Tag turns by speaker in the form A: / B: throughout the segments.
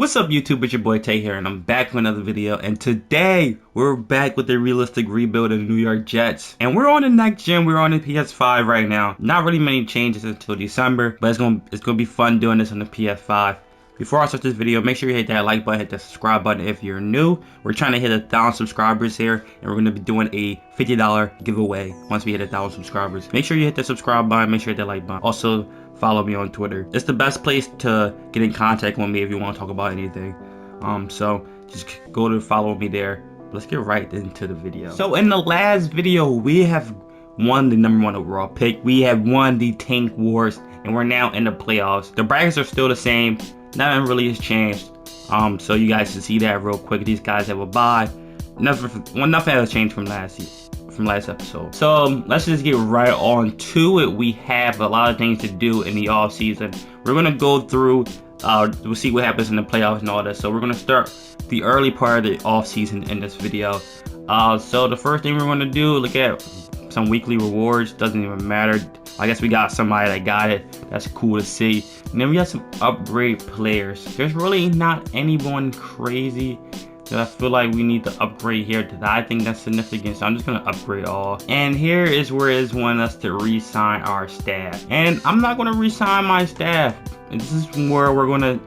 A: What's up YouTube, it's your boy Tay here, and I'm back with another video. And today we're back with the realistic rebuild of the New York Jets, and we're on the next gen. We're on the PS5 right now. Not really many changes until December, but it's gonna be fun doing this on the PS5. Before I start this video, make sure you hit that like button, hit the subscribe button if you're new. We're trying to hit 1,000 subscribers here, and we're gonna be doing a $50 giveaway once we hit 1,000 subscribers. Make sure you hit the subscribe button, make sure you hit that like button. Also, follow me on Twitter. It's the best place to get in contact with me if you want to talk about anything. So just go to follow me there. Let's get right into the video. So in the last video, we have won the #1 overall pick. We have won the Tank Wars, and we're now in the playoffs. The brackets are still the same. Nothing really has changed. So you guys can see that real quick. These guys have a bye. Nothing has changed from last episode. So let's just get right on to it. We have a lot of things to do in the off season. We're gonna go through. We'll see what happens in the playoffs and all that. So we're gonna start the early part of the off season in this video. So the first thing we're gonna do, look at some weekly rewards. Doesn't even matter. I guess we got somebody that got it. That's cool to see. And then we got some upgrade players. There's really not anyone crazy that I feel like we need to upgrade here that I think that's significant, so I'm just gonna upgrade all. And here is where it's wanting us to re-sign our staff, and I'm not gonna re-sign my staff. And this is where we're gonna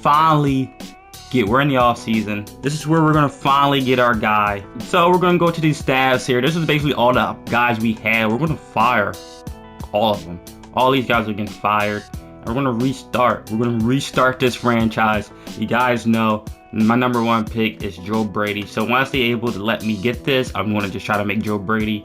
A: finally get. We're in the off season. This is where we're gonna finally get our guy. So we're gonna go to these staffs here. This is basically all the guys we had. We're gonna fire all of them. All these guys are getting fired. And we're gonna restart. We're gonna restart this franchise. You guys know my #1 pick is Joe Brady. So once they're able to let me get this, I'm gonna just try to make Joe Brady,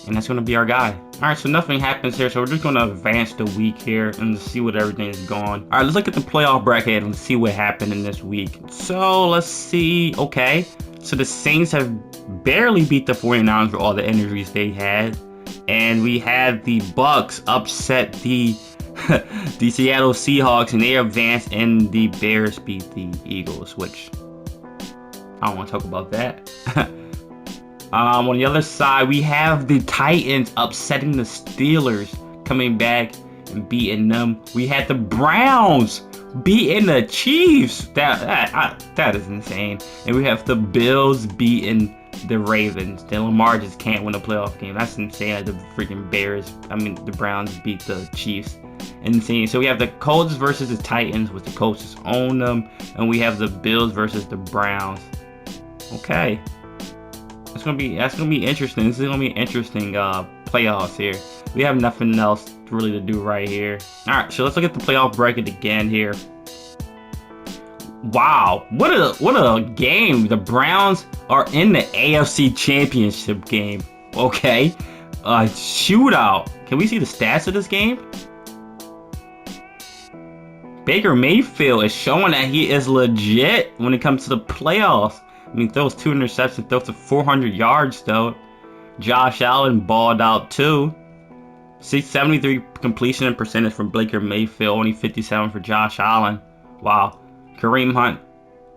A: and that's gonna be our guy. All right, so nothing happens here, so we're just gonna advance the week here and see what everything is going. All right, let's look at the playoff bracket and see what happened in this week. So let's see. Okay, so the Saints have barely beat the 49ers for all the injuries they had, and we had the Bucks upset the the Seattle Seahawks, and they advanced, and the Bears beat the Eagles, which I don't want to talk about that. On the other side, we have the Titans upsetting the Steelers, coming back and beating them. We had the Browns beating the Chiefs. That is insane. And we have the Bills beating the Ravens. Then Lamar just can't win a playoff game. That's insane. The freaking the Browns beat the Chiefs. Insane. So we have the Colts versus the Titans, with the Colts just own them, and we have the Bills versus the Browns. Okay, that's gonna be interesting. This is gonna be interesting playoffs here. We have nothing else really to do right here. All right, so let's look at the playoff bracket again here. Wow, what a game! The Browns are in the AFC Championship game. Okay, shootout. Can we see the stats of this game? Baker Mayfield is showing that he is legit when it comes to the playoffs. I mean, throws 2 interceptions, throws to 400 yards though. Josh Allen balled out too. 73 completion percentage from Baker Mayfield, only 57 for Josh Allen. Wow. Kareem Hunt.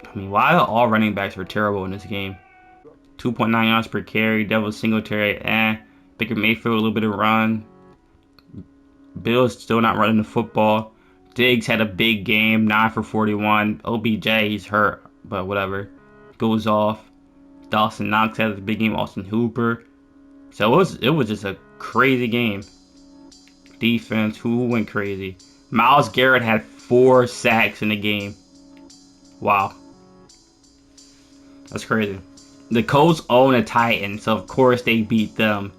A: I mean, why all running backs were terrible in this game? 2.9 yards per carry. Devil Singletary, Baker Mayfield, a little bit of run. Bills still not running the football. Diggs had a big game, 9 for 41. OBJ, he's hurt, but whatever. Goes off. Dawson Knox had a big game. Austin Hooper. So it was just a crazy game. Defense, who went crazy? Myles Garrett had 4 sacks in the game. Wow, that's crazy. The Colts own the Titans, so of course they beat them.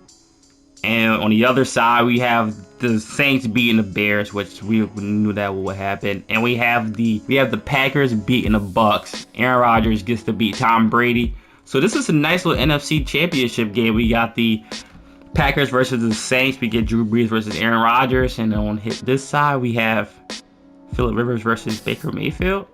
A: And on the other side, we have the Saints beating the Bears, which we knew that would happen. And we have the Packers beating the Bucks. Aaron Rodgers gets to beat Tom Brady. So this is a nice little NFC Championship game. We got the Packers versus the Saints. We get Drew Brees versus Aaron Rodgers. And on this side, we have Phillip Rivers versus Baker Mayfield.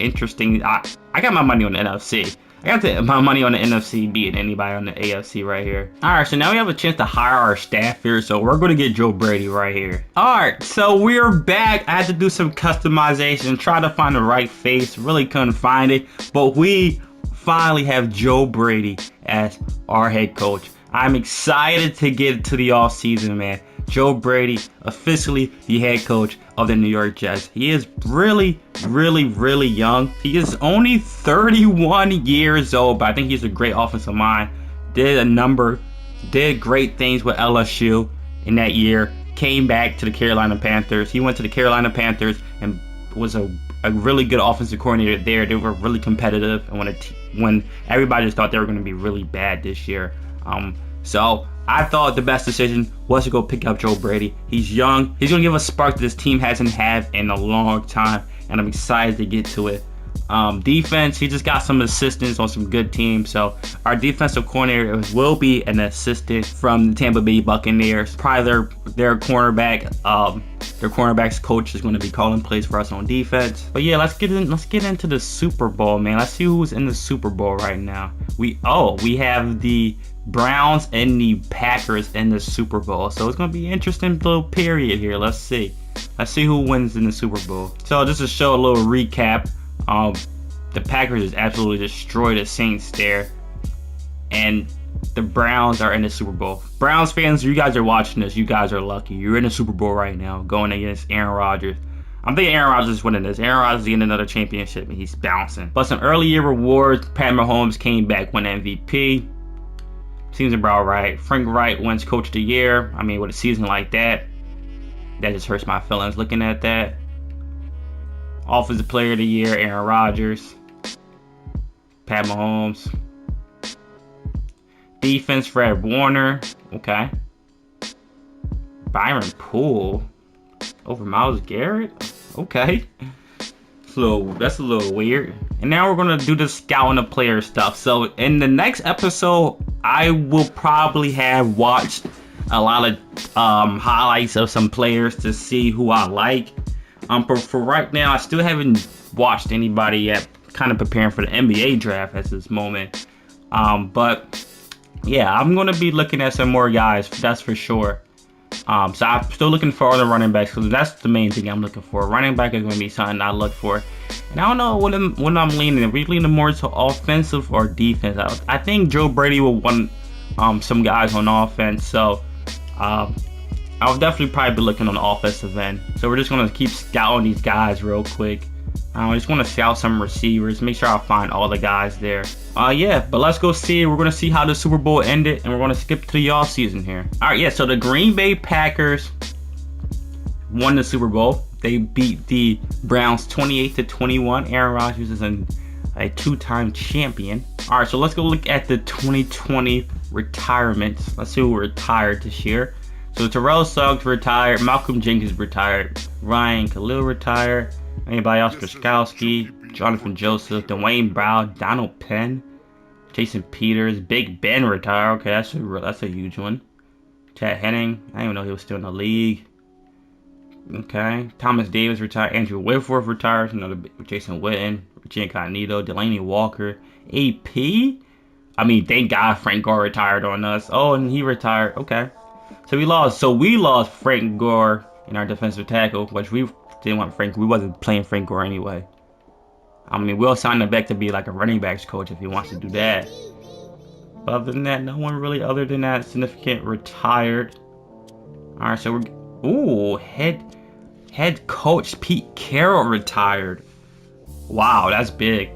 A: Interesting. I got my money on the NFC. I got my money on the NFC beating anybody on the AFC right here. Alright, so now we have a chance to hire our staff here, so we're going to get Joe Brady right here. Alright, so we're back. I had to do some customization, try to find the right face. Really couldn't find it, but we finally have Joe Brady as our head coach. I'm excited to get to the off season, man. Joe Brady officially the head coach of the New York Jets. He is really, really, really young. He is only 31 years old, but I think he's a great offensive mind. Did great things with LSU in that year. Came back to the Carolina Panthers. He went to the Carolina Panthers and was a really good offensive coordinator there. They were really competitive, and when everybody just thought they were going to be really bad this year. So I thought the best decision was to go pick up Joe Brady. He's young. He's going to give a spark that this team hasn't had in a long time, and I'm excited to get to it. Defense, he just got some assistants on some good teams. So our defensive coordinator will be an assistant from the Tampa Bay Buccaneers. Probably their cornerback's coach is going to be calling plays for us on defense. But yeah, let's get into the Super Bowl, man. Let's see who's in the Super Bowl right now. We have the Browns and the Packers in the Super Bowl. So it's going to be an interesting little period here. Let's see who wins in the Super Bowl. So just to show a little recap, the Packers just absolutely destroyed the Saints there, and the Browns are in the Super Bowl. Browns fans, you guys are watching this. You guys are lucky. You're in the Super Bowl right now, going against Aaron Rodgers. I'm thinking Aaron Rodgers is winning this. Aaron Rodgers is getting another championship, and he's bouncing. But some early year rewards. Pat Mahomes came back, won MVP. Seems about right. Frank Wright wins Coach of the Year. I mean, with a season like that just hurts my feelings looking at that. Offensive Player of the Year, Aaron Rodgers. Pat Mahomes. Defense, Fred Warner. Okay. Byron Poole over Myles Garrett. Okay. That's a little weird. And now we're going to do the scouting the player stuff. So in the next episode, I will probably have watched a lot of highlights of some players to see who I like. But for right now, I still haven't watched anybody yet. Kind of preparing for the NBA draft at this moment. But yeah, I'm going to be looking at some more guys. That's for sure. So I'm still looking for other running backs, because that's the main thing I'm looking for. Running back is going to be something I look for. And I don't know what I'm leaning. Are we leaning more to offensive or defense? I think Joe Brady will want some guys on offense. So I'll definitely probably be looking on the offensive end. So we're just going to keep scouting these guys real quick. I just want to scout some receivers, make sure I find all the guys there. Yeah, but let's go see. We're going to see how the Super Bowl ended, and we're going to skip to the offseason here. All right, yeah, so the Green Bay Packers won the Super Bowl. They beat the Browns 28-21. Aaron Rodgers is a two-time champion. All right, so let's go look at the 2020 retirements. Let's see who retired this year. So Terrell Suggs retired. Malcolm Jenkins retired. Ryan Khalil retired. Anybody else? Gronkowski, Jonathan Joseph, Dwayne Brown, Donald Penn, Jason Peters, Big Ben retired. Okay, that's a huge one. Chad Henning, I didn't even know he was still in the league. Okay, Thomas Davis retired. Andrew Whitworth retired. Another Jason Witten, Richie Incognito, Delaney Walker, AP. I mean, thank God Frank Gore retired on us. Oh, and he retired. Okay, so we lost Frank Gore in our defensive tackle, which we didn't want Frank. We wasn't playing Frank Gore anyway. I mean, we'll sign him back to be like a running backs coach if he wants to do that. But other than that, no one really other than that significant retired. All right, so head coach Pete Carroll retired. Wow, that's big.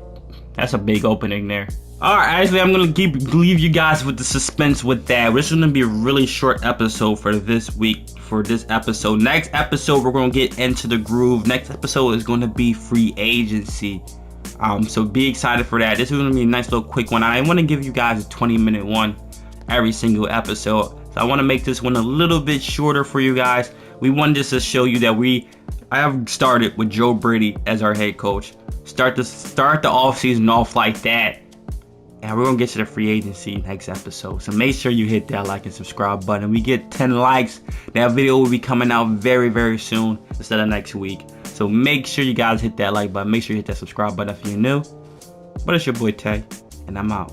A: That's a big opening there. Alright, actually, I'm going to leave you guys with the suspense with that. This is going to be a really short episode for this week, for this episode. Next episode, we're going to get into the groove. Next episode is going to be free agency. So be excited for that. This is going to be a nice little quick one. I want to give you guys a 20-minute one every single episode. So I want to make this one a little bit shorter for you guys. We wanted just to show you that I have started with Joe Brady as our head coach. Start the offseason off like that. And we're going to get to the free agency next episode. So make sure you hit that like and subscribe button. We get 10 likes. That video will be coming out very, very soon instead of next week. So make sure you guys hit that like button. Make sure you hit that subscribe button if you're new. But it's your boy Tay, and I'm out.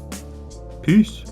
A: Peace.